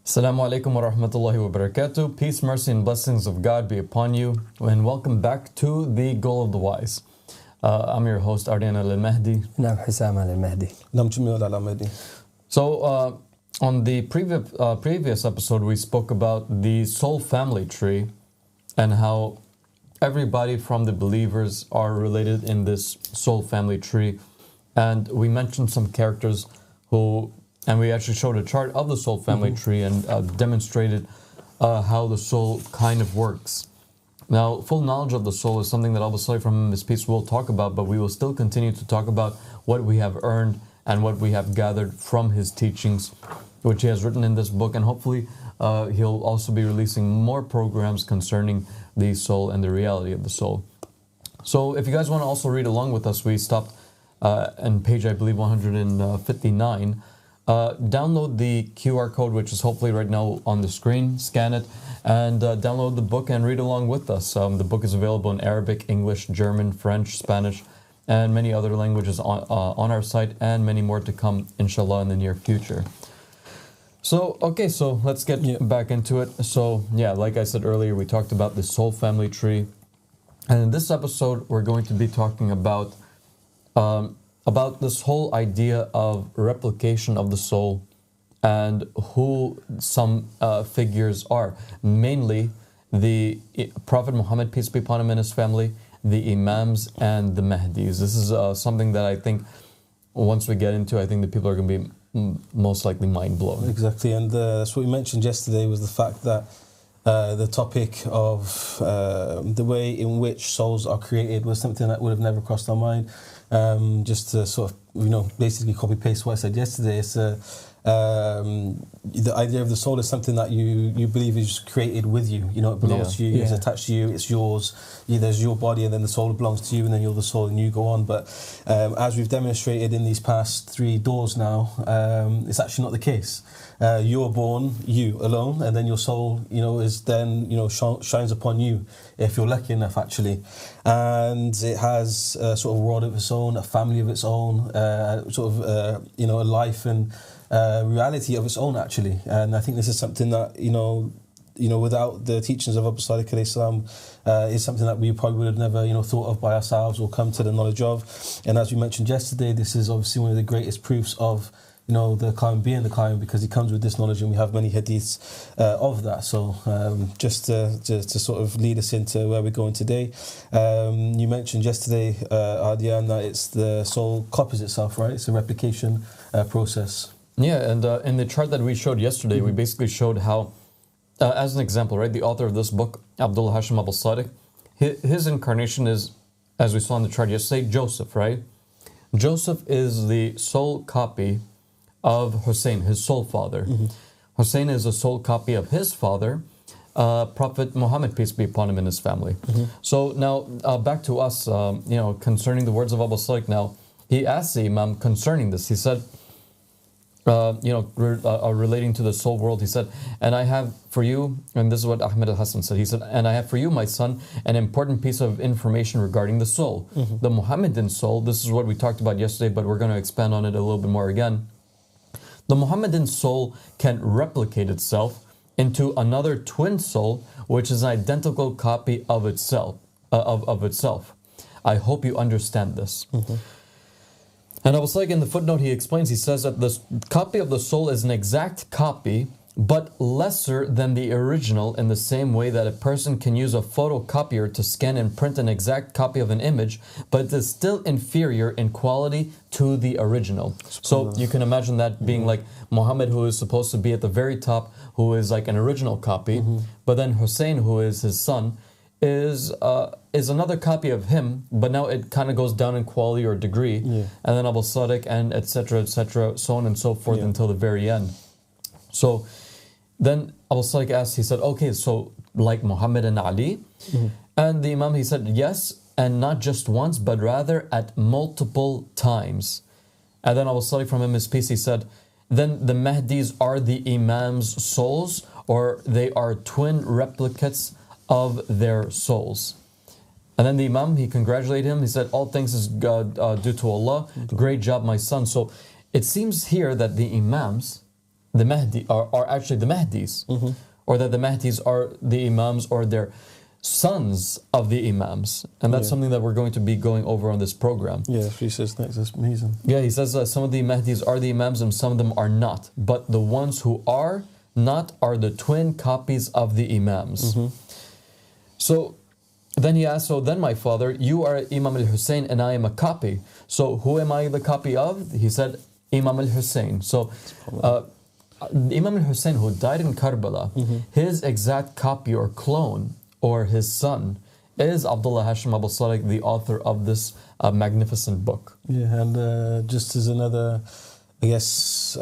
Assalamu alaikum wa rahmatullahi wa barakatuh. Peace, mercy, and blessings of God be upon you. And welcome back to The Goal of the Wise. I'm your host, Aryan al-Mahdi. Imam Hussein al-Mahdi. So, on the previous episode, we spoke about the soul family tree and how everybody from the believers are related in this soul family tree. And we mentioned some characters and we actually showed a chart of the soul family tree and demonstrated how the soul kind of works. Now, full knowledge of the soul is something that obviously from this piece we'll talk about, but we will still continue to talk about what we have earned and what we have gathered from his teachings, which he has written in this book, and hopefully he'll also be releasing more programs concerning the soul and the reality of the soul. So if you guys want to also read along with us, we stopped on page, I believe, 159. Download the QR code, which is hopefully right now on the screen, scan it, and download the book and read along with us. The book is available in Arabic, English, German, French, Spanish, and many other languages on our site, and many more to come, inshallah, in the near future. So let's get back into it. So, like I said earlier, we talked about the soul family tree. And in this episode, we're going to be talking about this whole idea of replication of the soul and who some figures are. Mainly the Prophet Muhammad, peace be upon him, and his family, the Imams, and the Mahdis. This is something that I think once we get into, I think the people are going to be most likely mind blown. Exactly, and that's what we mentioned yesterday, was the fact that the topic of the way in which souls are created was something that would have never crossed our mind. Just to sort of, basically copy paste what I said yesterday. It's the idea of the soul is something that you believe is created with you. It belongs to you, it's attached to you, it's yours. There's your body, and then the soul belongs to you, and then you're the soul, and you go on. But as we've demonstrated in these past 3 doors now, it's actually not the case. You're born, you alone, and then your soul, is then, shines upon you, if you're lucky enough, actually. And it has a sort of world of its own, a family of its own, a life and reality of its own, actually. And I think this is something that, without the teachings of Abu Sadiq alayhi salam, is something that we probably would have never, thought of by ourselves or come to the knowledge of. And as we mentioned yesterday, this is obviously one of the greatest proofs of, the Qaim being the Qaim, because he comes with this knowledge, and we have many hadiths of that. So just to sort of lead us into where we're going today, you mentioned yesterday, Adian, that it's the soul copies itself, right? It's a replication process. Yeah, and in the chart that we showed yesterday, we basically showed how, as an example, right, the author of this book, Abdul Hashim Abu Sadiq, his incarnation is, as we saw in the chart yesterday, Joseph, right? Joseph is the soul copy of Hussein, his soul father. Hussein is a soul copy of his father, Prophet Muhammad, peace be upon him, and his family. So now, back to us, concerning the words of Abu Sadiq. Now, he asked the Imam concerning this. He said, relating to the soul world, he said, and I have for you, and this is what Ahmed al-Hassan said, he said, and I have for you, my son, an important piece of information regarding the soul. The Muhammadan soul, this is what we talked about yesterday, but we're going to expand on it a little bit more again. The Muhammadan soul can replicate itself into another twin soul, which is an identical copy of itself. I hope you understand this. And I was like, in the footnote, he explains, he says that this copy of the soul is an exact copy, but lesser than the original, in the same way that a person can use a photocopier to scan and print an exact copy of an image, but it is still inferior in quality to the original. So you can imagine that being like Muhammad, who is supposed to be at the very top, who is like an original copy, but then Hussein, who is his son, is another copy of him, but now it kind of goes down in quality or degree, and then Abu Sadiq, and etc., so on and so forth until the very end. So then Abu Sadiq asked, he said, okay, so like Muhammad and Ali? And the Imam, he said, yes, and not just once, but rather at multiple times. And then Abu Sadiq, from him his peace, he said, then the Mahdis are the Imams' souls, or they are twin replicates of their souls. And then the Imam, he congratulated him. He said, all thanks is due to Allah. Great job, my son. So it seems here that the Imams the Mahdi are actually the Mahdis, or that the Mahdis are the Imams or they're sons of the Imams. And that's something that we're going to be going over on this program. Yeah, he says next. That's amazing. Yeah, he says some of the Mahdis are the Imams and some of them are not. But the ones who are not are the twin copies of the Imams. So then he asked, so then my father, you are Imam al-Hussein and I am a copy. So who am I the copy of? He said, Imam al-Hussein. So Imam al-Hussein, who died in Karbala, his exact copy or clone or his son is Abdullah Hashim Abu Salih, the author of this magnificent book. Yeah, and just as another, I guess,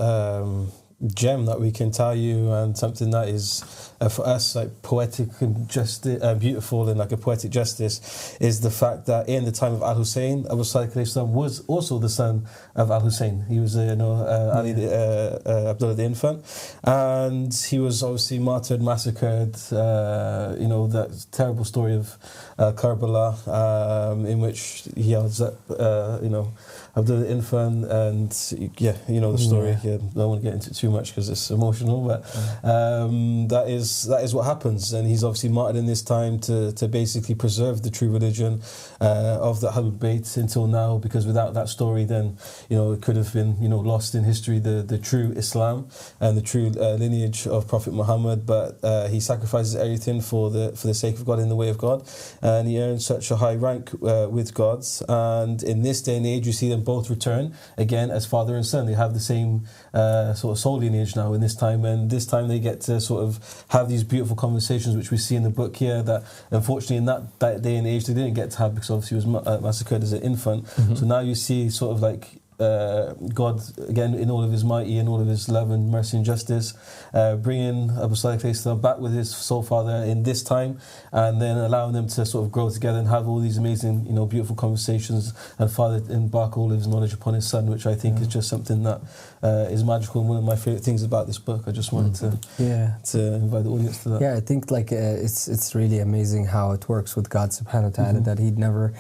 gem that we can tell you, and something that is for us like poetic and just beautiful and like a poetic justice, is the fact that in the time of Al-Hussein, Abu Salih was also the son of Al-Hussein. He was Ali Abdullah the infant, and he was obviously martyred, massacred, that terrible story of Karbala, in which he was Abdullah the infant, and the story. I don't want to get into it too much because it's emotional, but that is what happens. And he's obviously martyred in this time to basically preserve the true religion of the Ahlul Bayt until now, because without that story, then it could have been lost in history, the true Islam and the true lineage of Prophet Muhammad. But he sacrifices everything for the sake of God, in the way of God, and he earns such a high rank with God. And in this day and age, you see them both return again as father and son. They have the same sort of soul lineage now in this time, and this time they get to sort of have these beautiful conversations, which we see in the book here, that unfortunately in that day and age they didn't get to have, because obviously he was massacred as an infant. So now you see sort of like God again in all of his mighty and all of his love and mercy and justice, bringing Abu Salih back with his soul father in this time, and then allowing them to sort of grow together and have all these amazing beautiful conversations, and father embark all of his knowledge upon his son, which I think is just something that is magical, and one of my favourite things about this book. I just wanted to invite the audience to that. Yeah, I think like it's really amazing how it works with God subhanahu wa ta'ala, that he'd never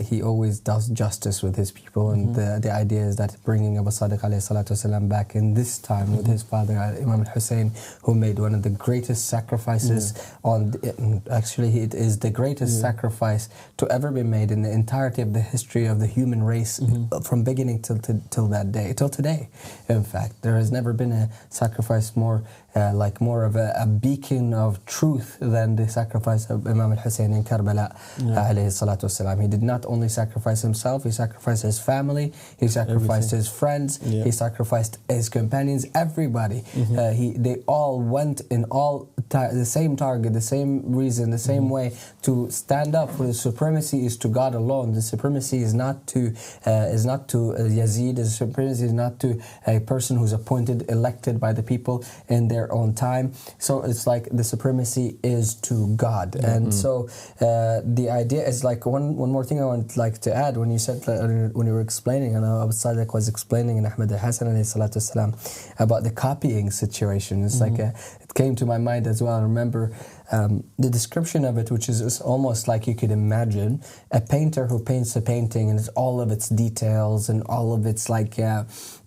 he always does justice with his people, and the idea is that bringing Abu Sadiq alayhi salatu wasalam back in this time with his father Imam Hussein, who made one of the greatest sacrifices actually it is the greatest sacrifice to ever be made in the entirety of the history of the human race, from beginning till that day, till today. In fact, there has never been a sacrifice more of a beacon of truth than the sacrifice of Imam al-Hussein in Karbala alayhi salatu wasalam. He did not only sacrifice himself, he sacrificed his family, he sacrificed his friends, he sacrificed his companions, everybody. They all went in the same target, the same reason, the same way, to stand up for the supremacy is to God alone. The supremacy is not to Yazid. The supremacy is not to a person who's appointed, elected by the people in their own time. So it's like the supremacy is to God. And so the idea is like one more thing I would like to add. When you said, when you were explaining, and Abu Sadiq was explaining in Ahmad al-Hasan alayhi salatu wasalam about the copying situation, it's like it came to my mind as well. I remember the description of it, which is almost like you could imagine a painter who paints a painting, and it's all of its details and all of its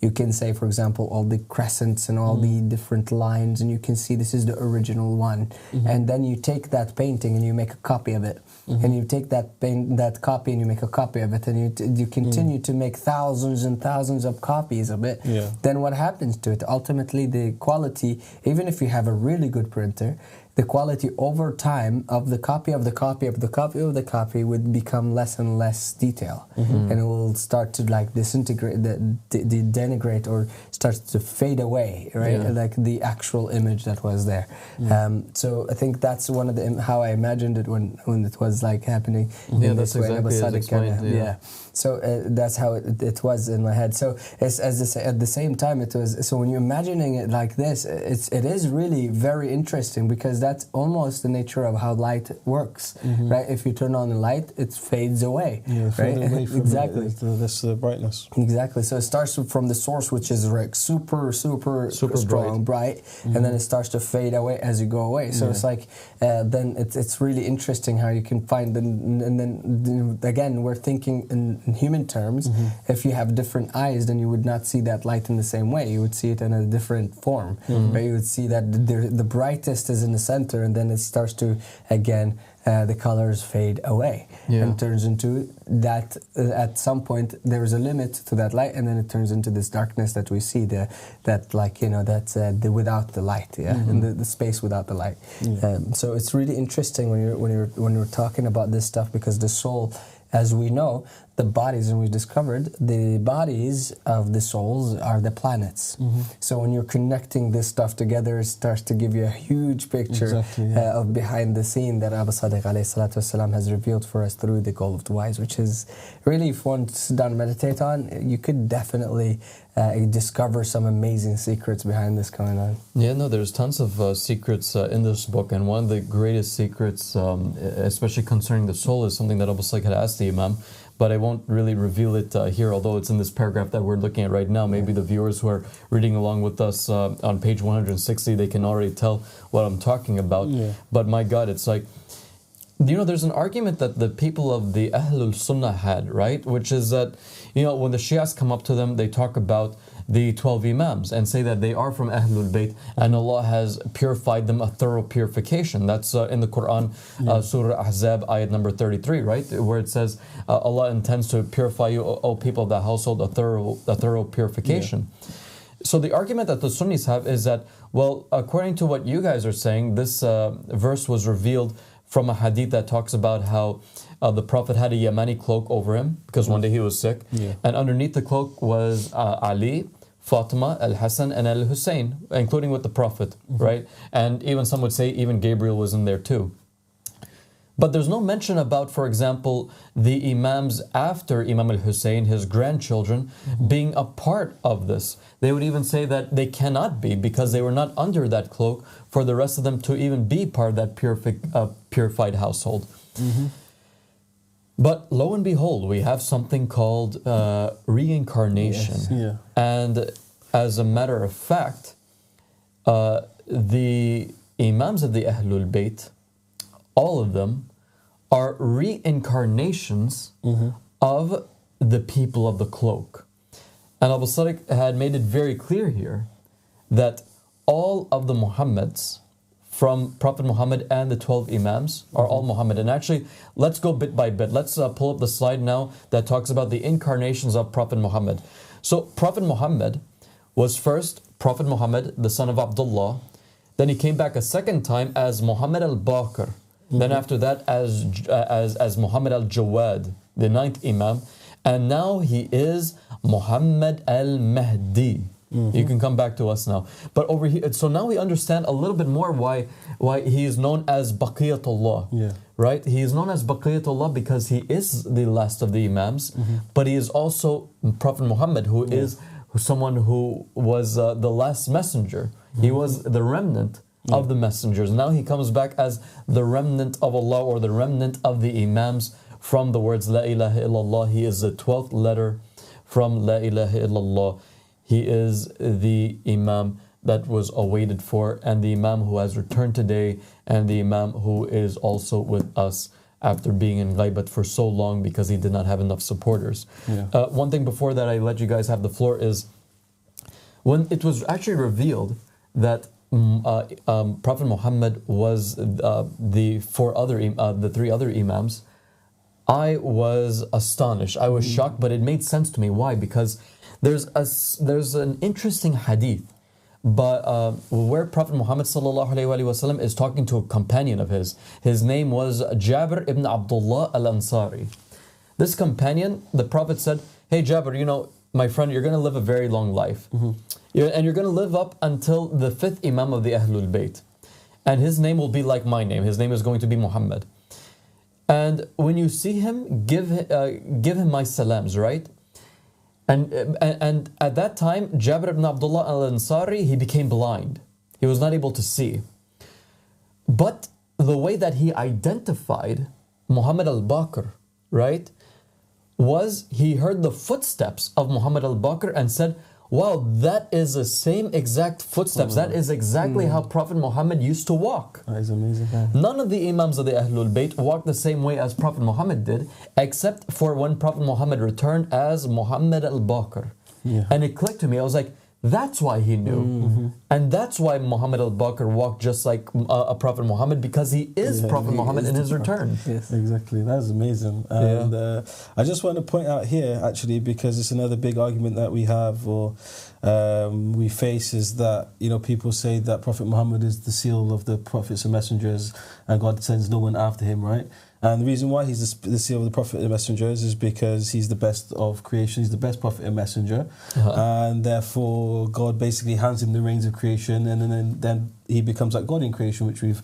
you can say, for example, all the crescents and all the different lines, and you can see this is the original one. And then you take that painting and you make a copy of it, and you take that copy and you make a copy of it, and you continue to make thousands and thousands of copies of it. Then what happens to it? Ultimately, the quality, even if you have a really good printer, the quality over time of the copy of the copy of the copy of the copy would become less and less detail, and it will start to disintegrate, denigrate, or starts to fade away, right? Like the actual image that was there. So I think that's one of the how I imagined it when it was like happening. That's exactly as explained. So that's how it was in my head. So at the same time, it was. So when you're imagining it like this, it is really very interesting, because that's almost the nature of how light works, right? If you turn on the light, it fades away, right? Away from exactly. The brightness. Exactly. So it starts from the source, which is like super strong, bright, and then it starts to fade away as you go away. So it's like then it's really interesting how you can find and then again we're thinking in human terms. If you have different eyes, then you would not see that light in the same way. You would see it in a different form. Right? You would see that the brightest is in the center, and then it starts to again. The colors fade away and turns into that. At some point, there is a limit to that light, and then it turns into this darkness that we see. That's the without the light, and the space without the light. So it's really interesting when you're talking about this stuff, because the soul, as we know, the bodies, and we discovered the bodies of the souls are the planets. So when you're connecting this stuff together, it starts to give you a huge picture of behind the scene that Abu Sadiq ﷺ has revealed for us through the Call of the Wise, which is really fun to sit down and meditate on. You could definitely discover some amazing secrets behind this going on. Yeah, no, there's tons of secrets in this book, and one of the greatest secrets, especially concerning the soul, is something that Abu Sadiq had asked the Imam, but I won't really reveal it here, although it's in this paragraph that we're looking at right now. Maybe the viewers who are reading along with us on page 160, they can already tell what I'm talking about. But my God, it's like, there's an argument that the people of the Ahlul Sunnah had, right? Which is that, when the Shias come up to them, they talk about the 12 Imams and say that they are from Ahlul Bayt, and Allah has purified them a thorough purification. That's in the Quran, Surah Ahzab, ayat number 33, right? Where it says, Allah intends to purify you, O people of the household, a thorough purification. So the argument that the Sunnis have is that, well, according to what you guys are saying, this verse was revealed from a hadith that talks about how the Prophet had a Yemeni cloak over him because one day he was sick, and underneath the cloak was Ali, Fatima, Al-Hassan, and Al-Hussein, including with the Prophet, right? And even some would say even Gabriel was in there too. But there's no mention about, for example, the Imams after Imam al-Hussein, his grandchildren, being a part of this. They would even say that they cannot be because they were not under that cloak for the rest of them to even be part of that purified household. But lo and behold, we have something called reincarnation. And as a matter of fact, the Imams of the Ahlul Bayt, all of them are reincarnations of the people of the cloak. And Abu Sadiq had made it very clear here that all of the Muhammads, from Prophet Muhammad and the 12 Imams, are all Muhammad. And actually, let's go bit by bit. Let's pull up the slide now that talks about the incarnations of Prophet Muhammad. So Prophet Muhammad was first Prophet Muhammad, the son of Abdullah. Then he came back a second time as Muhammad al-Baqir. Then after that as Muhammad al-Jawad, the 9th Imam. And now he is Muhammad al-Mahdi. You can come back to us now. But over here, so now we understand a little bit more why he is known as Baqiyatullah. Right? He is known as Baqiyatullah because he is the last of the Imams, but he is also Prophet Muhammad, who is someone who was the last messenger. He was the remnant of the messengers. Now he comes back as the remnant of Allah, or the remnant of the Imams, from the words La ilaha illallah. He is the 12th letter from La ilaha illallah. He is the Imam that was awaited for, and the Imam who has returned today, and the Imam who is also with us after being in Ghaibat for so long because he did not have enough supporters. One thing before that I let you guys have the floor is, when it was actually revealed that Prophet Muhammad was the three other Imams, I was astonished. I was shocked, but it made sense to me. Why? Because there's an interesting hadith, but where Prophet Muhammad ﷺ is talking to a companion of his. His name was Jabir ibn Abdullah al-Ansari. This companion, the Prophet said, "Hey Jabir, my friend, you're going to live a very long life. And you're going to live up until the 5th Imam of the Ahlul Bayt. And his name will be like my name. His name is going to be Muhammad. And when you see him, give him my salams, right?" And at that time, Jabir ibn Abdullah al-Ansari, he became blind. He was not able to see. But the way that he identified Muhammad al-Baqir, right, was he heard the footsteps of Muhammad al-Baqir and said, wow, that is the same exact footsteps. That is exactly how Prophet Muhammad used to walk. That is amazing. None of the Imams of the Ahlul Bayt walked the same way as Prophet Muhammad did, except for when Prophet Muhammad returned as Muhammad al-Baqir. Yeah. And it clicked to me. I was like, that's why he knew. And that's why Muhammad al-Baqir walked just like a Prophet Muhammad, because he is Prophet Muhammad in his return. Yes, exactly. That's amazing. And I just want to point out here, actually, because it's another big argument that we have or we face, is that, you know, people say that Prophet Muhammad is the seal of the prophets and messengers and God sends no one after him, right? And the reason why he's the seal of the prophet and messengers is because he's the best of creation. He's the best prophet and messenger. And therefore, God basically hands him the reins of creation, and then he becomes like God in creation, which we've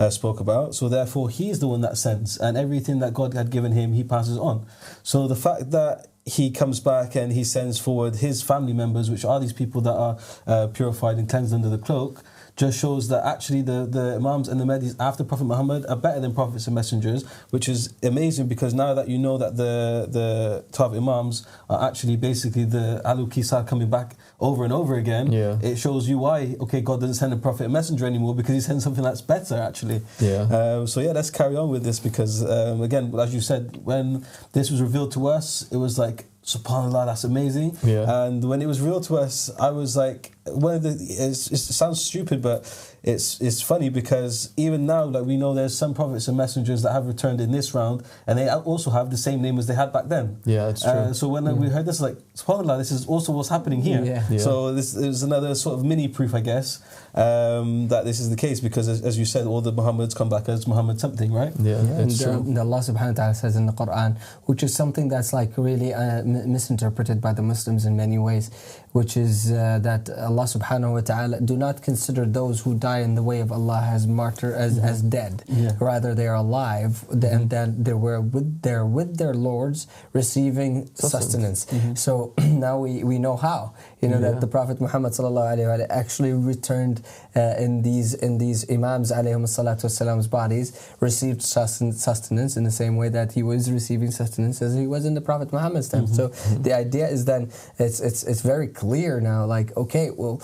spoke about. So therefore, he's the one that sends, and everything that God had given him, he passes on. So the fact that he comes back and he sends forward his family members, which are these people that are purified and cleansed under the cloak, just shows that actually the Imams and the Mahdis after Prophet Muhammad are better than prophets and messengers, which is amazing, because now that you know that the 12 Imams are actually basically the Ahlul Kisar coming back over and over again, it shows you why, okay, God doesn't send a prophet and messenger anymore, because he sends something that's better, actually. So let's carry on with this, because again, as you said, when this was revealed to us, it was like, SubhanAllah, that's amazing. And when it was real to us, I was like, it sounds stupid, but it's funny, because even now, like, we know there's some prophets and messengers that have returned in this round, and they also have the same name as they had back then. That's true. So when we heard this, like, SubhanAllah, this is also what's happening here. So this is another sort of mini proof, I guess, that this is the case, because as you said, all the Muhammads come back as Muhammad something, right? And Allah subhanahu wa ta'ala says in the Quran, which is something that's like really misinterpreted by the Muslims in many ways, which is that Allah subhanahu wa ta'ala do not consider those who die in the way of Allah as martyr, as dead. Rather, they are alive, and then they're with their lords receiving sustenance. So now we know how, that the Prophet Muhammad sallallahu alaihi wasallam actually returned in these Imams alayhim salatu wasalam's bodies, received sustenance in the same way that he was receiving sustenance as he was in the Prophet Muhammad's time. So the idea is then it's very clear now, like, okay, well,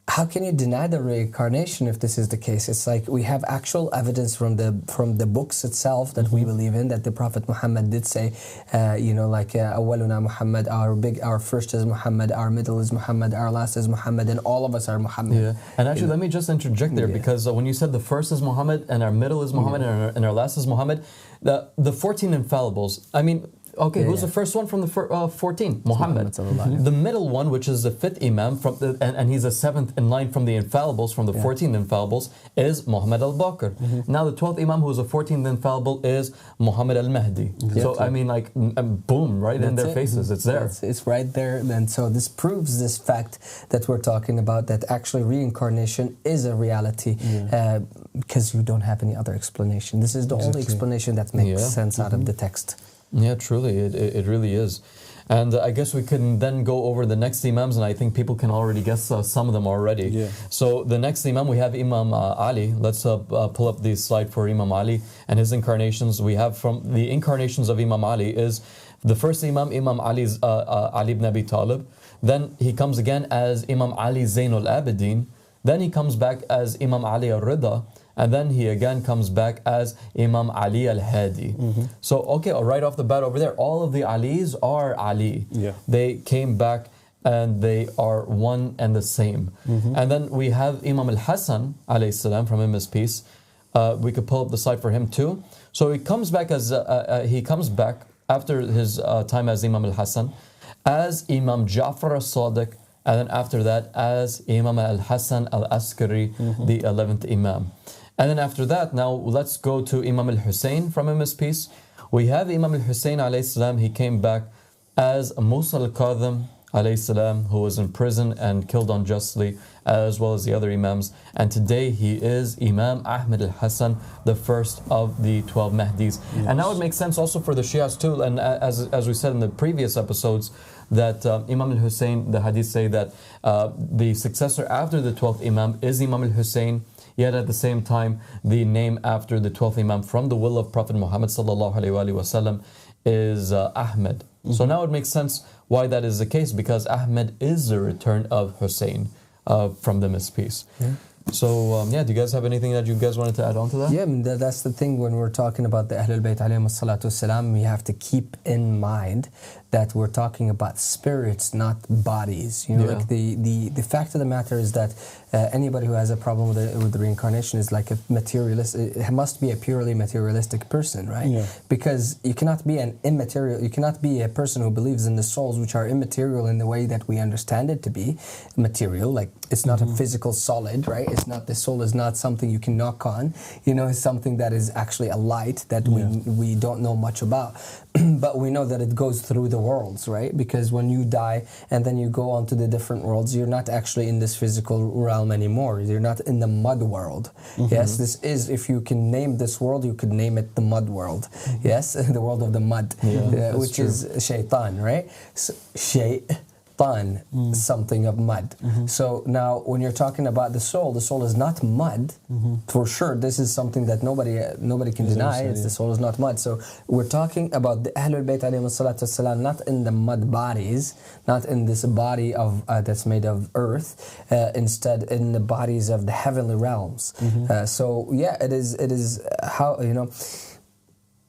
how can you deny the reincarnation if this is the case? It's like we have actual evidence from the books itself that we believe in, that the Prophet Muhammad did say, like awwaluna Muhammad, our first is Muhammad, our middle is Muhammad, our last is Muhammad, and all of us are Muhammad. And actually, let me just interject there, because when you said the first is Muhammad and our middle is Muhammad and our last is Muhammad, the 14 infallibles, I mean, okay, who's the first one from the 14? Muhammad. The middle one, which is the 5th Imam, and he's the 7th in line from the infallibles, from the 14 infallibles, is Muhammad al-Baqir. Now the 12th Imam, who's the 14th infallible, is Muhammad al-Mahdi. So, I mean, like, boom, right in their faces, it's there. It's right there. And so this proves this fact that we're talking about, that actually reincarnation is a reality, because you don't have any other explanation. This is the only explanation that makes sense out of the text. Yeah, truly, it really is. And I guess we can then go over the next Imams, and I think people can already guess some of them already. So the next Imam, we have Imam Ali. Let's pull up the slide for Imam Ali and his incarnations. We have from the incarnations of Imam Ali is the first Imam, Imam Ali ibn Abi Talib. Then he comes again as Imam Ali Zainul Abidin. Then he comes back as Imam Ali al-Rida. And then he again comes back as Imam Ali al-Hadi. So, okay, right off the bat over there, all of the Alis are Ali. They came back and they are one and the same. And then we have Imam al-Hassan, alayhi salam, from him his peace. We could pull up the slide for him too. So he comes back after his time as Imam al-Hassan as Imam Ja'far al-Sadiq, and then after that as Imam al-Hassan al-Askari, the 11th Imam. And then after that, now let's go to Imam al-Hussein from him his peace. We have Imam al-Hussein alayhi salam. He came back as Musa al-Kadhim alayhi salam, who was in prison and killed unjustly, as well as the other Imams. And today he is Imam Ahmad al-Hassan, the first of the 12 Mahdis. And that would make sense also for the Shias too. And as we said in the previous episodes, that Imam al-Hussein, the hadith say that the successor after the 12th Imam is Imam al-Hussein. yet at the same time, the name after the 12th Imam from the will of Prophet Muhammad sallallahu alaihi wasallam is Ahmed. So now it makes sense why that is the case, because Ahmed is the return of Hussein from the missed piece. Yeah. So, do you guys have anything that you guys wanted to add on to that? Yeah, I mean, that's the thing when we're talking about the Ahlul Bayt alayhim salatu wasalam, we have to keep in mind that we're talking about spirits, not bodies. You know, like the fact of the matter is that anybody who has a problem with the reincarnation is like a materialist. It must be a purely materialistic person, right? Yeah. Because you cannot be an immaterial. You cannot be a person who believes in the souls, which are immaterial in the way that we understand it to be material. Like it's not a physical solid, right? It's not, the soul is not something you can knock on. You know, it's something that is actually a light that we don't know much about. But we know that it goes through the worlds, right? Because when you die and then you go on to the different worlds, you're not actually in this physical realm anymore. You're not in the mud world. Yes, this is, if you can name this world, you could name it the mud world. Yes, the world of the mud, which is shaitan, right? So, something of mud. So now when you're talking about the soul is not mud. For sure, this is something that nobody can deny. It's the soul is not mud. So we're talking about the Ahlul Bayt alayhim salatu wasalam, not in the mud bodies, not in this body of that's made of earth, instead in the bodies of the heavenly realms. So yeah, it is how, you know.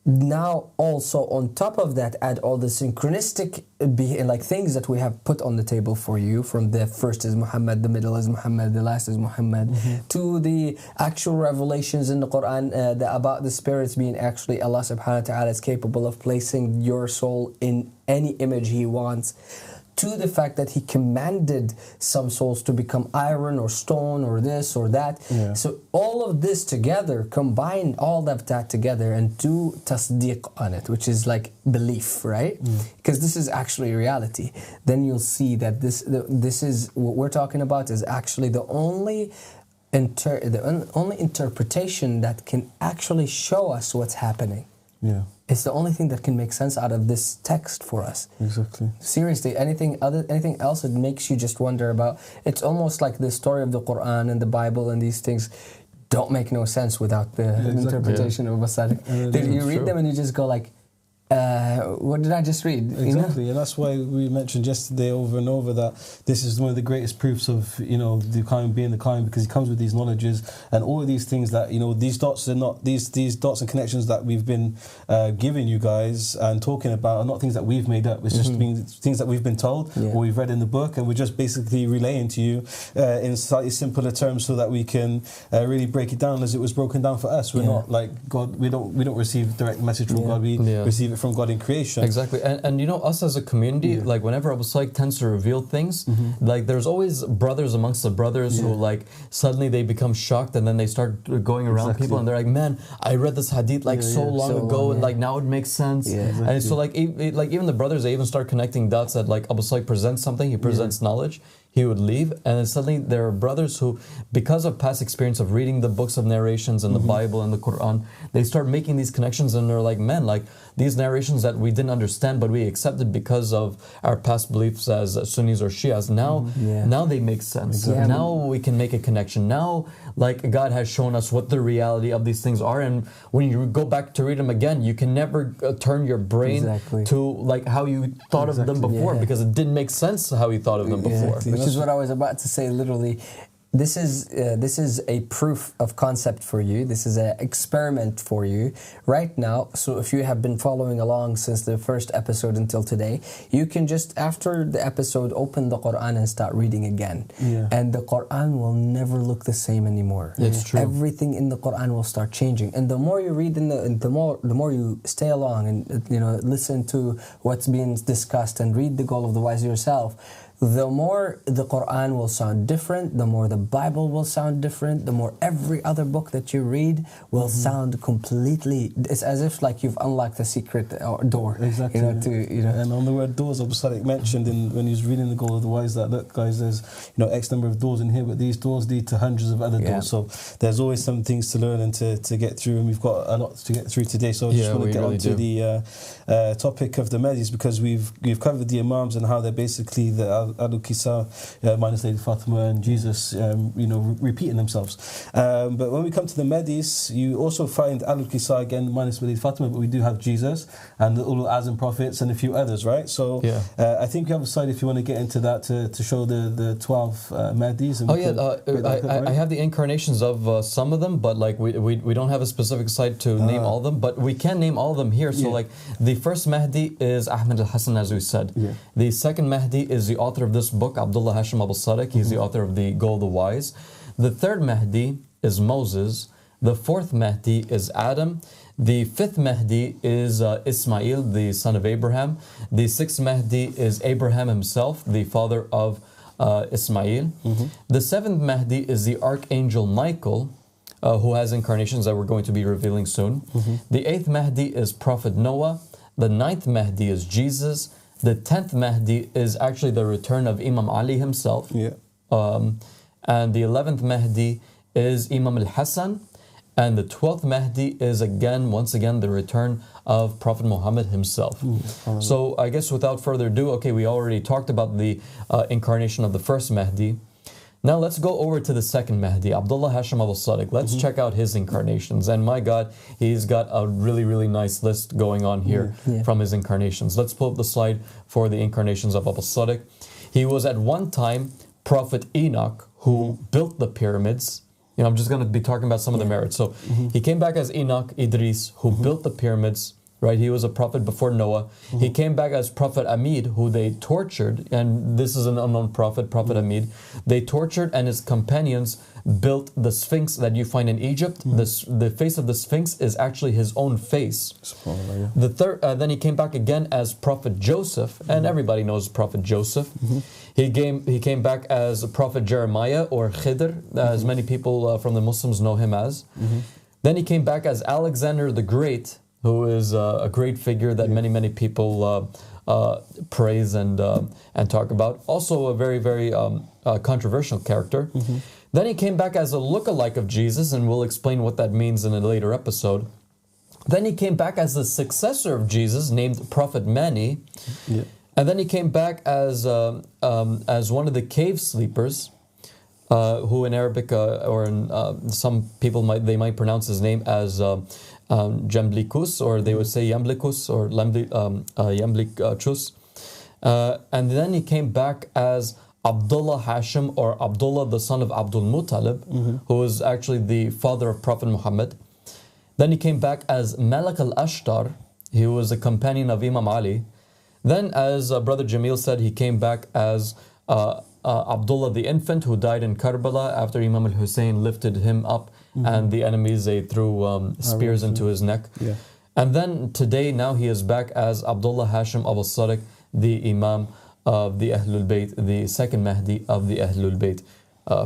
Now also on top of that, add all the synchronistic like things that we have put on the table for you, from the first is Muhammad, the middle is Muhammad, the last is Muhammad, to the actual revelations in the Quran about the spirits being actually Allah subhanahu wa ta'ala is capable of placing your soul in any image He wants, to the fact that He commanded some souls to become iron or stone or this or that. So all of this together, combine all of that together and do tasdeeq on it, which is like belief, right? Because this is actually reality. Then you'll see that this is what we're talking about is actually the only interpretation that can actually show us what's happening. It's the only thing that can make sense out of this text for us. Exactly. Seriously, anything else, it makes you just wonder about. It's almost like the story of the Quran and the Bible and these things don't make no sense without the interpretation of Basadiq. You read them and you just go like, what did I just read? Exactly, you know? And that's why we mentioned yesterday over and over that this is one of the greatest proofs of, you know, the Qaim being the Qaim, because he comes with these knowledges and all of these things that, you know, these dots are not these dots and connections that we've been giving you guys and talking about are not things that we've made up. It's just things that we've been told or we've read in the book, and we're just basically relaying to you in slightly simpler terms so that we can really break it down as it was broken down for us. We're not like God. We don't receive direct message from God. We receive it from God in creation. Exactly. And you know, us as a community, like whenever Abu Saik tends to reveal things, like there's always brothers amongst the brothers who like suddenly they become shocked and then they start going around people and they're like, man, I read this hadith like so long ago and like now it makes sense. And so like even the brothers, they even start connecting dots that like Abu Saik presents something, he presents knowledge, he would leave, and then suddenly there are brothers who, because of past experience of reading the books of narrations and the Bible and the Quran, they start making these connections and they're like, man, like these narrations that we didn't understand but we accepted because of our past beliefs as Sunnis or Shias, now they make sense. Now we can make a connection. Now like God has shown us what the reality of these things are, and when you go back to read them again, you can never turn your brain to like how you thought of them before, because it didn't make sense how you thought of them before. Which is what I was about to say, literally. This is a proof of concept for you. This is an experiment for you right now. So if you have been following along since the first episode until today, you can just, after the episode, open the Quran and start reading again. And the Quran will never look the same anymore. It's true. Everything in the Quran will start changing. And the more you read, the more you stay along and listen to what's being discussed and read the Goal of the Wise yourself, the more the Quran will sound different, the more the Bible will sound different, the more every other book that you read will sound completely. It's as if like you've unlocked a secret door. Exactly. And on the word doors, Abu Sadiq mentioned when he was reading the Goal of the Wise that, look guys, there's X number of doors in here, but these doors lead to hundreds of other doors. So there's always some things to learn and to get through, and we've got a lot to get through today. So I just want to get on to the topic of the Mahdis, because we've covered the Imams and how they're basically Adul Kisa, minus Lady Fatima and Jesus, repeating themselves. But when we come to the Mahdis, you also find Adul Kisa again, minus Lady Fatima, but we do have Jesus and the Ulul Azm prophets and a few others, right? So I think you have a slide if you want to get into that to show the 12 Mahdis. And I have the incarnations of some of them, but like we don't have a specific site to name all of them, but we can name all of them here. So like the first Mahdi is Ahmad al-Hassan, as we said. The second Mahdi is the author of this book, Abdullah Hashim Abu Sadiq. He's the author of the Goal of the Wise. The third Mahdi is Moses. The fourth Mahdi is Adam. The fifth Mahdi is Ismail, the son of Abraham. The sixth Mahdi is Abraham himself, the father of Ismail. The seventh Mahdi is the Archangel Michael, who has incarnations that we're going to be revealing soon. The eighth Mahdi is Prophet Noah. The ninth Mahdi is Jesus. The 10th Mahdi is actually the return of Imam Ali himself. And the 11th Mahdi is Imam al-Hassan. And the 12th Mahdi is once again, the return of Prophet Muhammad himself. So I guess without further ado, okay, we already talked about the incarnation of the first Mahdi. Now let's go over to the second Mahdi, Abdullah Hashim al-Sadiq. Let's check out his incarnations. And my God, he's got a really, really nice list going on here from his incarnations. Let's pull up the slide for the incarnations of Abu Sadiq. He was at one time Prophet Enoch, who built the pyramids. I'm just going to be talking about some of the merits. So he came back as Enoch, Idris, who built the pyramids, right? He was a prophet before Noah. He came back as Prophet Amid, who they tortured, and this is an unknown prophet, Prophet Amid. They tortured, and his companions built the Sphinx that you find in Egypt. The face of the Sphinx is actually his own face. The third, then he came back again as Prophet Joseph, and everybody knows Prophet Joseph. He came back as Prophet Jeremiah, or Khidr, as many people from the Muslims know him as. Then he came back as Alexander the Great, who is a great figure that many people praise and talk about. Also a very, very controversial character. Then he came back as a lookalike of Jesus, and we'll explain what that means in a later episode. Then he came back as the successor of Jesus, named Prophet Mani. And then he came back as one of the cave sleepers, who in Arabic or in some people might pronounce his name as Jamblikus, or they would say Yamblikus or Yamblikus. And then he came back as Abdullah Hashim, or Abdullah, the son of Abdul Muttalib, who was actually the father of Prophet Muhammad. Then he came back as Malik al-Ashtar. He was a companion of Imam Ali. Then, as Brother Jamil said, he came back as Abdullah the infant, who died in Karbala after Imam Hussein lifted him up and the enemies, they threw spears into his neck. And then today, now he is back as Abdullah Hashim Abu Sadiq, the Imam of the Ahlul Bayt, the second Mahdi of the Ahlul Bayt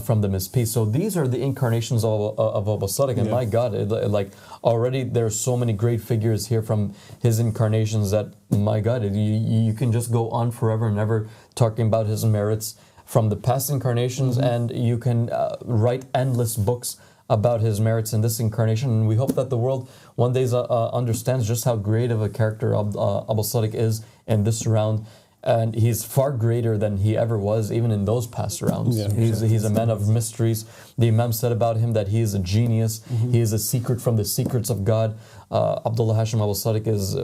from the Miss Peace. So these are the incarnations of Abu Sadiq, and my God, like already there's so many great figures here from his incarnations that, my God, you can just go on forever and ever talking about his merits from the past incarnations, and you can write endless books about his merits in this incarnation. And we hope that the world one day understands just how great of a character Abu Sadiq is in this round. And he's far greater than he ever was, even in those past rounds. He's a man of mysteries. The Imam said about him that he is a genius. He is a secret from the secrets of God. Abdullah Hashim Abu Sadiq is...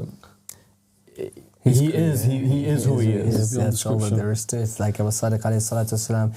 He is who he is. That's all that there is to it. It's like Abu Sadiq alayhi salatu wasalam,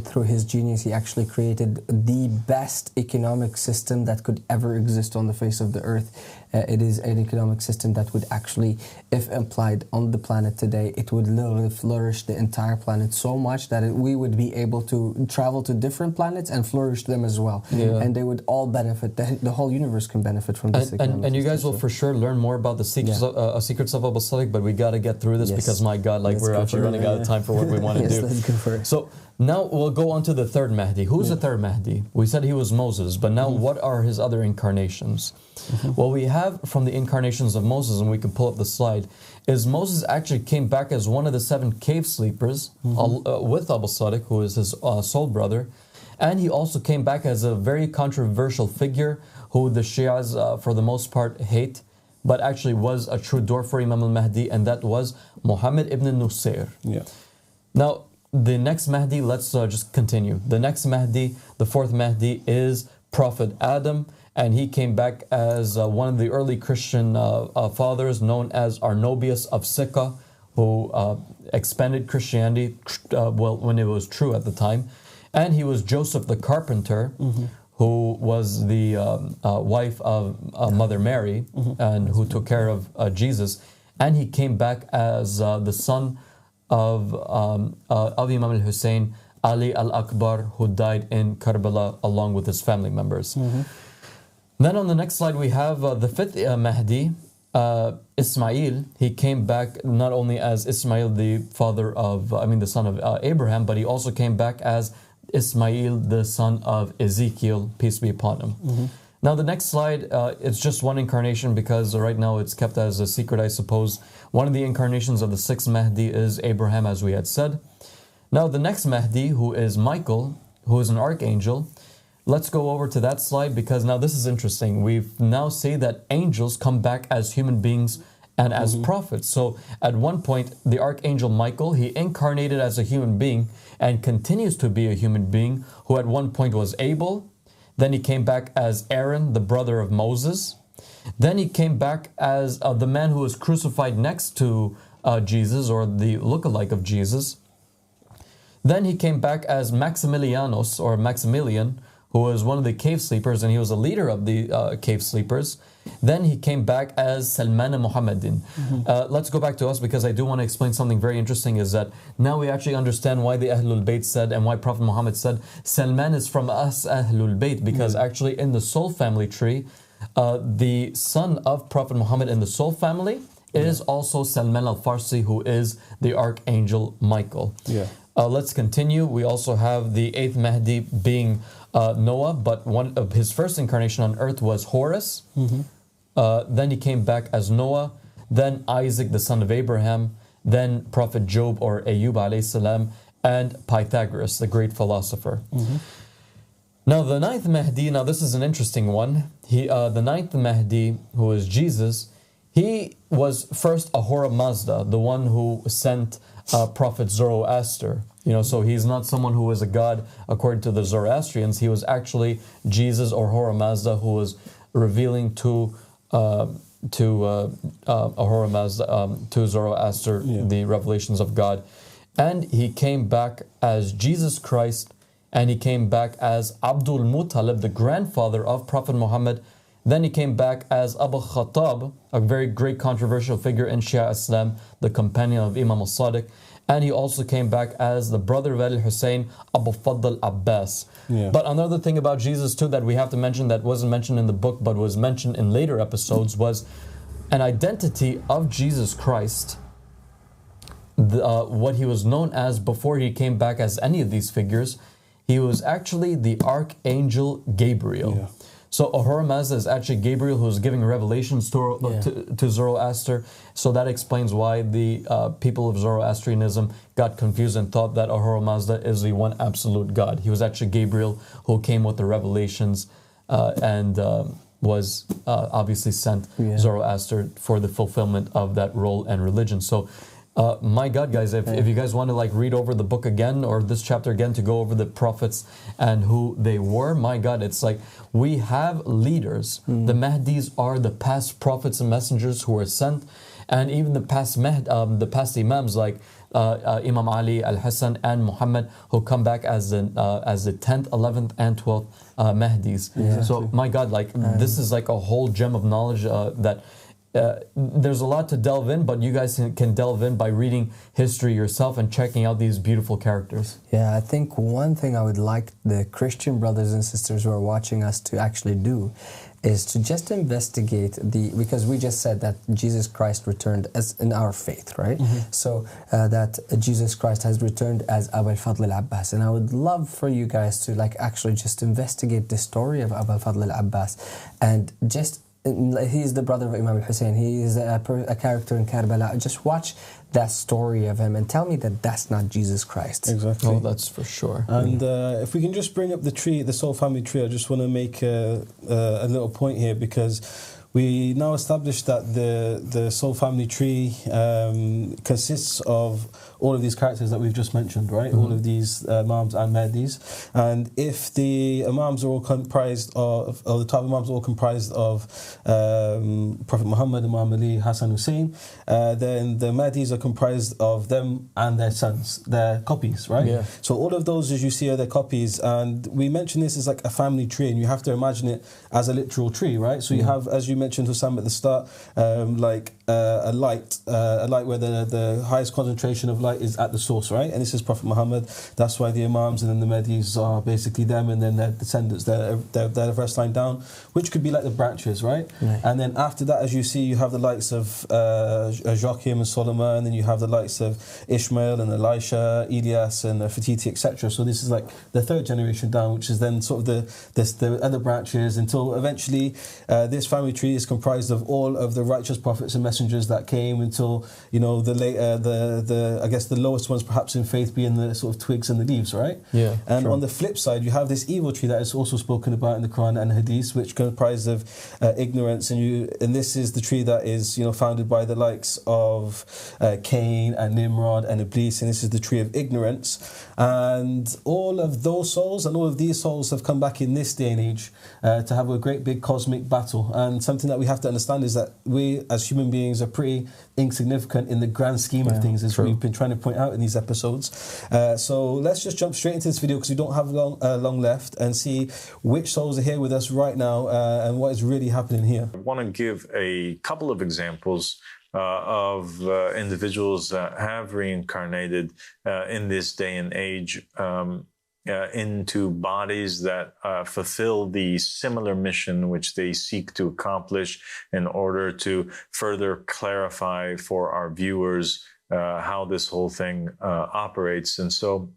through his genius, he actually created the best economic system that could ever exist on the face of the earth. It is an economic system that would actually, if applied on the planet today, it would literally flourish the entire planet so much that we would be able to travel to different planets and flourish them as well. And they would all benefit. The whole universe can benefit from this economic system. And you guys will for sure learn more about the secrets of Abu Sadiq, but we got to get through this because, my God, like we're actually running out of time for what we want to do. Let's go for it. So now we'll go on to the third Mahdi. Who's the third Mahdi? We said he was Moses, but now what are his other incarnations? Well, we have from the incarnations of Moses, and we can pull up the slide, is Moses actually came back as one of the 7 cave sleepers with Abu Sadiq, who is his soul brother. And he also came back as a very controversial figure who the Shias, for the most part, hate, but actually was a true door for Imam al-Mahdi, and that was Muhammad ibn Nusayr. Now, the next Mahdi, let's just continue. The next Mahdi, the fourth Mahdi, is Prophet Adam, and he came back as one of the early Christian fathers known as Arnobius of Sicca, who expanded Christianity, when it was true at the time. And he was Joseph the carpenter, who was the wife of Mother Mary, and who took care of Jesus. And he came back as the son of Imam Hussein, Ali al-Akbar, who died in Karbala along with his family members. Then on the next slide we have the fifth Mahdi, Ismail. He came back not only as Ismail, the father of, the son of Abraham, but he also came back as Ismail, the son of Ezekiel, peace be upon him. Now the next slide, it's just one incarnation because right now it's kept as a secret, I suppose. One of the incarnations of the sixth Mahdi is Abraham, as we had said. Now the next Mahdi, who is Michael, who is an archangel. Let's go over to that slide because now this is interesting. We now say that angels come back as human beings and as prophets. So at one point, the archangel Michael, he incarnated as a human being and continues to be a human being who at one point was Abel. Then he came back as Aaron, the brother of Moses. Then he came back as the man who was crucified next to Jesus, or the lookalike of Jesus. Then he came back as Maximilianos, or Maximilian, who was one of the cave sleepers, and he was a leader of the cave sleepers. Then he came back as Salman Muhammadin. Let's go back to us because I do want to explain something very interesting, is that now we actually understand why the Ahlul Bayt said and why Prophet Muhammad said Salman is from us Ahlul Bayt, because actually in the soul family tree, the son of Prophet Muhammad in the soul family is also Salman al-Farsi, who is the archangel Michael. Let's continue. We also have the eighth Mahdi being Noah, but one of his first incarnation on earth was Horus. Then he came back as Noah, then Isaac, the son of Abraham, then Prophet Job or Ayub alayhi salam, and Pythagoras, the great philosopher. Now the ninth Mahdi, now this is an interesting one. The ninth Mahdi, who is Jesus, he was first Ahura Mazda, the one who sent Prophet Zoroaster. So he's not someone who was a god according to the Zoroastrians. He was actually Jesus or Ahura Mazda, who was revealing to Ahura Mazda, to Zoroaster, the revelations of God. And he came back as Jesus Christ, and he came back as Abdul Muttalib, the grandfather of Prophet Muhammad. Then he came back as Abu Khattab, a very great controversial figure in Shia Islam, the companion of Imam al-Sadiq. And he also came back as the brother of Al-Hussein, Abu Fadl Abbas. But another thing about Jesus too that we have to mention that wasn't mentioned in the book but was mentioned in later episodes was an identity of Jesus Christ, what he was known as before he came back as any of these figures. He was actually the Archangel Gabriel. So Ahura Mazda is actually Gabriel, who is giving revelations to Zoroaster. So that explains why the people of Zoroastrianism got confused and thought that Ahura Mazda is the one absolute God. He was actually Gabriel, who came with the revelations and was obviously sent Zoroaster for the fulfillment of that role and religion. So my God, guys, if you guys want to read over the book again or this chapter again to go over the prophets and who they were, my God, it's like we have leaders. The Mahdis are the past prophets and messengers who were sent, and even the past Imams like Imam Ali, Al-Hassan, and Muhammad, who come back as the 10th, 11th, and 12th Mahdis. So my God, this is like a whole gem of knowledge that. There's a lot to delve in, but you guys can delve in by reading history yourself and checking out these beautiful characters. I think one thing I would like the Christian brothers and sisters who are watching us to actually do is to just investigate because we just said that Jesus Christ returned as in our faith, right? So that Jesus Christ has returned as Abu al-Fadl al-Abbas, and I would love for you guys to actually just investigate the story of Abu al-Fadl al-Abbas, and just he's the brother of Imam Hussein. He is a character in Karbala. Just watch that story of him and tell me that that's not Jesus Christ. Exactly. Oh, that's for sure. And if we can just bring up the tree, the soul family tree, I just want to make a little point here, because we now established that the soul family tree consists of all of these characters that we've just mentioned, right? All of these Imams and Mahdis. And if the Imams are all comprised of, or the top Imams are all comprised of Prophet Muhammad, Imam Ali, Hassan, Hussein, then the Mahdis are comprised of them and their sons, their copies, right? Yeah. So all of those, as you see, are their copies. And we mention this as like a family tree, and you have to imagine it as a literal tree, right? So you have, as you mentioned, Hussam, at the start, like a light where the highest concentration of light is at the source, right? And this is Prophet Muhammad. That's why the Imams and then the Mahdis are basically them, and then their descendants, they're the first line down, which could be like the branches, right? And then after that, as you see, you have the likes of Joachim and Solomon, and then you have the likes of Ishmael and Elisha, Elias and Fatiti, etc. So this is like the third generation down, which is then sort of the other branches, until eventually this family tree is comprised of all of the righteous prophets and messengers that came, until, you know, the later, I guess the lowest ones perhaps in faith being the sort of twigs and the leaves, right? Yeah. And on the flip side, you have this evil tree that is also spoken about in the Quran and Hadith, which comprises of ignorance, and this is the tree that is, you know, founded by the likes of Cain and Nimrod and Iblis, and this is the tree of ignorance. And all of those souls and all of these souls have come back in this day and age to have a great big cosmic battle. And something that we have to understand is that we as human beings are pretty insignificant in the grand scheme of things, as we've been trying to point out in these episodes. So let's just jump straight into this video, because we don't have long left, and see which souls are here with us right now and what is really happening here. I want to give a couple of examples of individuals that have reincarnated in this day and age into bodies that fulfill the similar mission which they seek to accomplish, in order to further clarify for our viewers how this whole thing operates. And so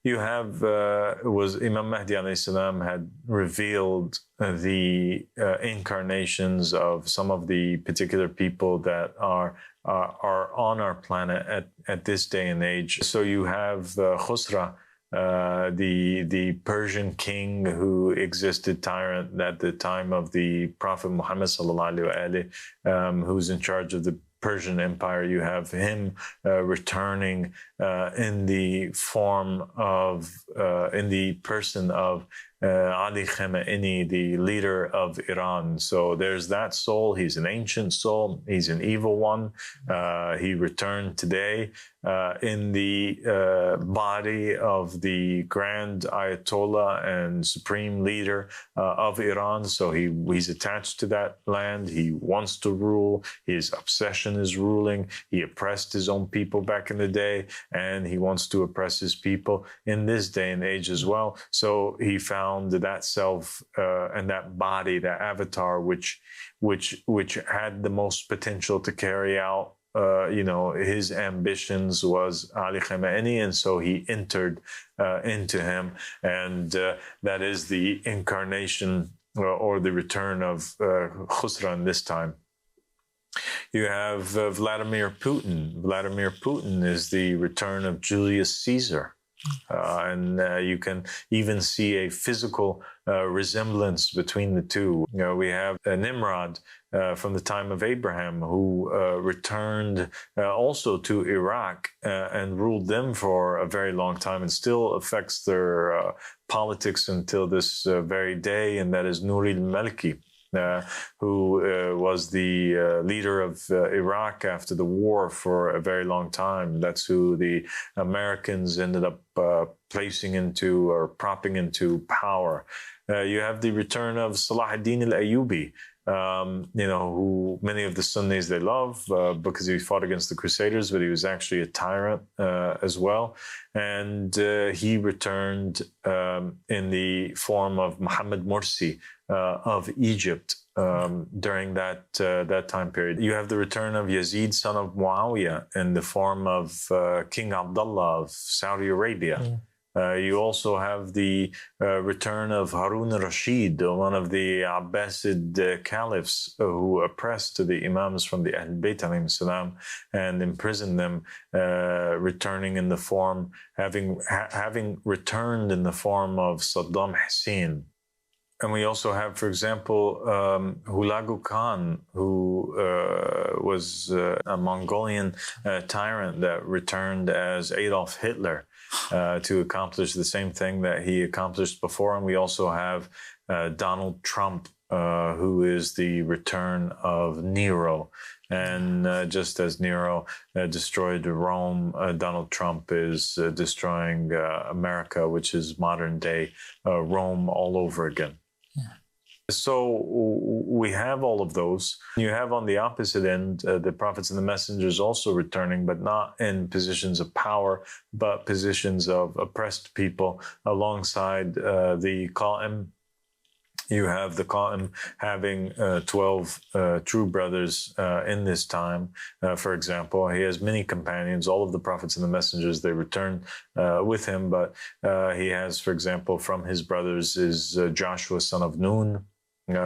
you have, was Imam Mahdi alayhi salam had revealed the incarnations of some of the particular people that are on our planet at this day and age. So you have Khusra, the Persian king who existed, tyrant at the time of the Prophet Muhammad sallallahu alaihi wasallam, who's in charge of the Persian Empire. You have him returning in the form of, in the person of Ali Khamenei, the leader of Iran. So there's that soul. He's an ancient soul. He's an evil one. He returned today in the body of the Grand Ayatollah and Supreme Leader of Iran. So he's attached to that land. He wants to rule. His obsession is ruling. He oppressed his own people back in the day, and he wants to oppress his people in this day and age as well. So he found that self and that body, that avatar, which had the most potential to carry out his ambitions, was Ali Khamenei, and so he entered into him, and that is the incarnation or the return of Khusran this time. You have Vladimir Putin. Vladimir Putin is the return of Julius Caesar. And you can even see a physical resemblance between the two. You know, we have Nimrod from the time of Abraham, who returned also to Iraq and ruled them for a very long time, and still affects their politics until this very day, and that is Nuri al-Maliki. Who was the leader of Iraq after the war for a very long time. That's who the Americans ended up placing into or propping into power. You have the return of Salah ad-Din al-Ayyubi, who many of the Sunnis they love because he fought against the Crusaders, but he was actually a tyrant as well. And he returned in the form of Muhammad Morsi of Egypt during that time period. You have the return of Yazid, son of Muawiyah, in the form of King Abdullah of Saudi Arabia. You also have the return of Harun al-Rashid, one of the Abbasid caliphs who oppressed the Imams from the Ahl Bayt alayhim salam and imprisoned them, returning in the form, having returned in the form of Saddam Hussein. And we also have, for example, Hulagu Khan, who was a Mongolian tyrant that returned as Adolf Hitler to accomplish the same thing that he accomplished before. And we also have Donald Trump, who is the return of Nero. And just as Nero destroyed Rome, Donald Trump is destroying America, which is modern day Rome all over again. So we have all of those. You have on the opposite end the prophets and the messengers also returning, but not in positions of power, but positions of oppressed people alongside the Qa'im. You have the Qa'im having 12 true brothers in this time. For example, he has many companions. All of the prophets and the messengers, they return with him. But he has, for example, from his brothers is Joshua, son of Nun,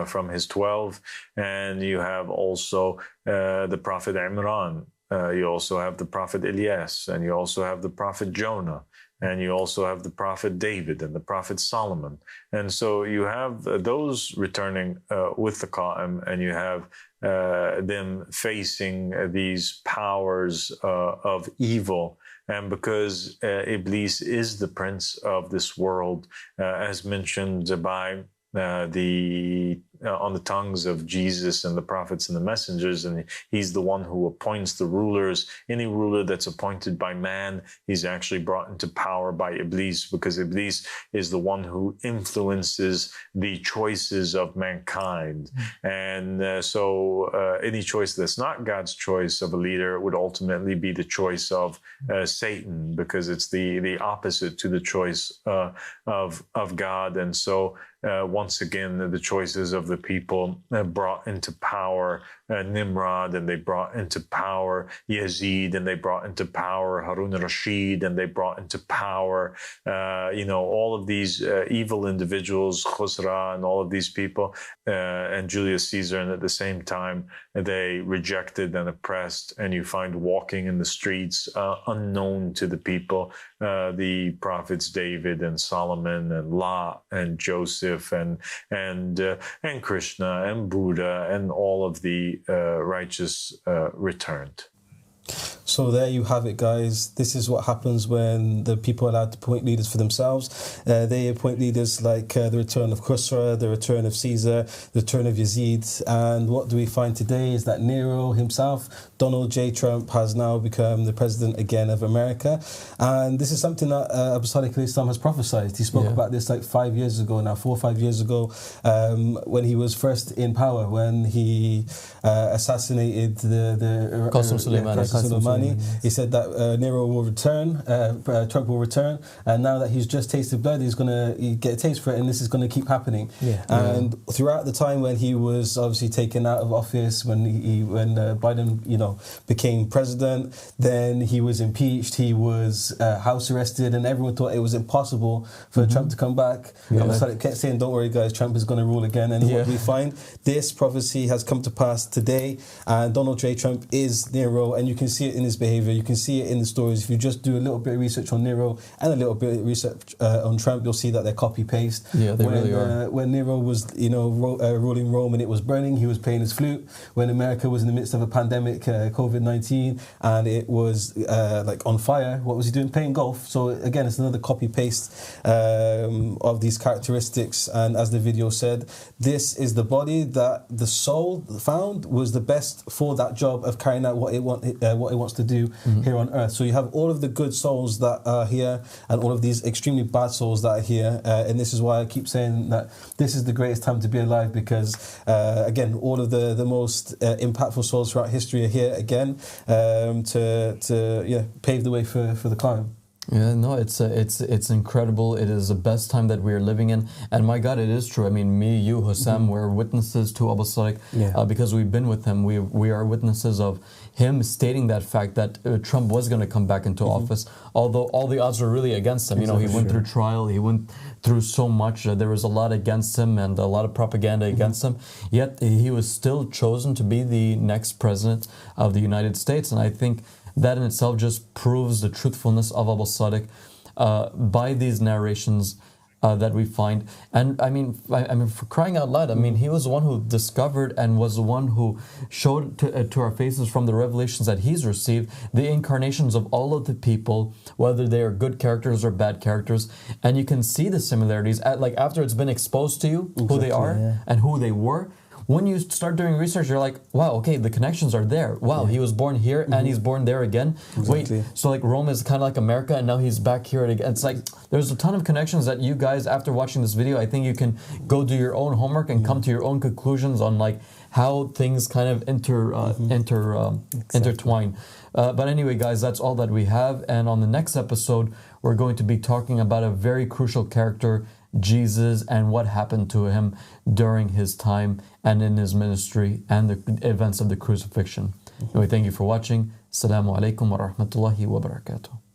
from his 12. And you have also the prophet Imran. You also have the prophet Ilyas. And you also have the prophet Jonah. And you also have the prophet David and the prophet Solomon. And so you have those returning with the Qa'im, and you have them facing these powers of evil. And because Iblis is the prince of this world, as mentioned by on the tongues of Jesus and the prophets and the messengers, and he's the one who appoints the rulers. Any ruler that's appointed by man, he's actually brought into power by Iblis, because Iblis is the one who influences the choices of mankind. And so any choice that's not God's choice of a leader would ultimately be the choice of Satan, because it's the opposite to the choice of God. And so once again, the choices of the people brought into power Nimrod, and they brought into power Yazid, and they brought into power Harun al-Rashid, and they brought into power, all of these evil individuals, Khusra, and all of these people, and Julius Caesar. And at the same time, they rejected and oppressed, and you find walking in the streets unknown to the people, the prophets David and Solomon and Lot and Joseph and Krishna and Buddha and all of the righteous returned. So there you have it, guys. This is what happens when the people are allowed to appoint leaders for themselves. They appoint leaders like the return of Khusra, the return of Caesar, the return of Yazid. And what do we find today is that Nero himself, Donald J. Trump, has now become the president again of America. And this is something that Abu Sadiq Islam has prophesied. He spoke about this like 5 years ago now, 4 or 5 years ago, when he was first in power, when he assassinated the Qasem Soleimani. He said that Nero will return, Trump will return, and now that he's just tasted blood, he's going to get a taste for it, and this is going to keep happening. And throughout the time when he was obviously taken out of office, when Biden, became president, then he was impeached, he was house arrested, and everyone thought it was impossible for Trump to come back. And kept saying, "Don't worry, guys, Trump is going to rule again." And what we find, this prophecy has come to pass today, and Donald J. Trump is Nero, and you can see it in his behavior, you can see it in the stories. If you just do a little bit of research on Nero and a little bit of research on Trump, you'll see that they're copy-paste. Yeah, they really are. When Nero was, ruling Rome and it was burning, he was playing his flute. When America was in the midst of a pandemic, COVID-19, and it was on fire, what was he doing? Playing golf. So again, it's another copy-paste of these characteristics. And as the video said, this is the body that the soul found was the best for that job of carrying out what it wants to do here on earth. So you have all of the good souls that are here and all of these extremely bad souls that are here. And this is why I keep saying that this is the greatest time to be alive, because again, all of the most impactful souls throughout history are here again to pave the way for the climb. Yeah, no, it's incredible. It is the best time that we are living in, and my God, it is true. I mean, me, you, Hussam, we're witnesses to Abu Sadiq because we've been with him. We are witnesses of him stating that fact that Trump was going to come back into office, although all the odds were really against him. He went through trial, he went through so much. There was a lot against him and a lot of propaganda against him. Yet he was still chosen to be the next president of the United States, and I think that in itself just proves the truthfulness of Abu Sadiq by these narrations. that we find. And I mean, for crying out loud, I mean, he was the one who discovered and was the one who showed to our faces from the revelations that he's received the incarnations of all of the people, whether they are good characters or bad characters. And you can see the similarities like after it's been exposed to you, who they are and who they were. When you start doing research, you're like, wow, okay, the connections are there. Wow, he was born here and he's born there again. Wait, so like Rome is kind of like America and now he's back here again. It's like there's a ton of connections that you guys, after watching this video, I think you can go do your own homework and come to your own conclusions on like how things kind of intertwine. But anyway, guys, that's all that we have. And on the next episode, we're going to be talking about a very crucial character, Jesus, and what happened to him during his time and in his ministry and the events of the crucifixion. Anyway, thank you for watching. Assalamu alaikum wa rahmatullahi wa barakatuh.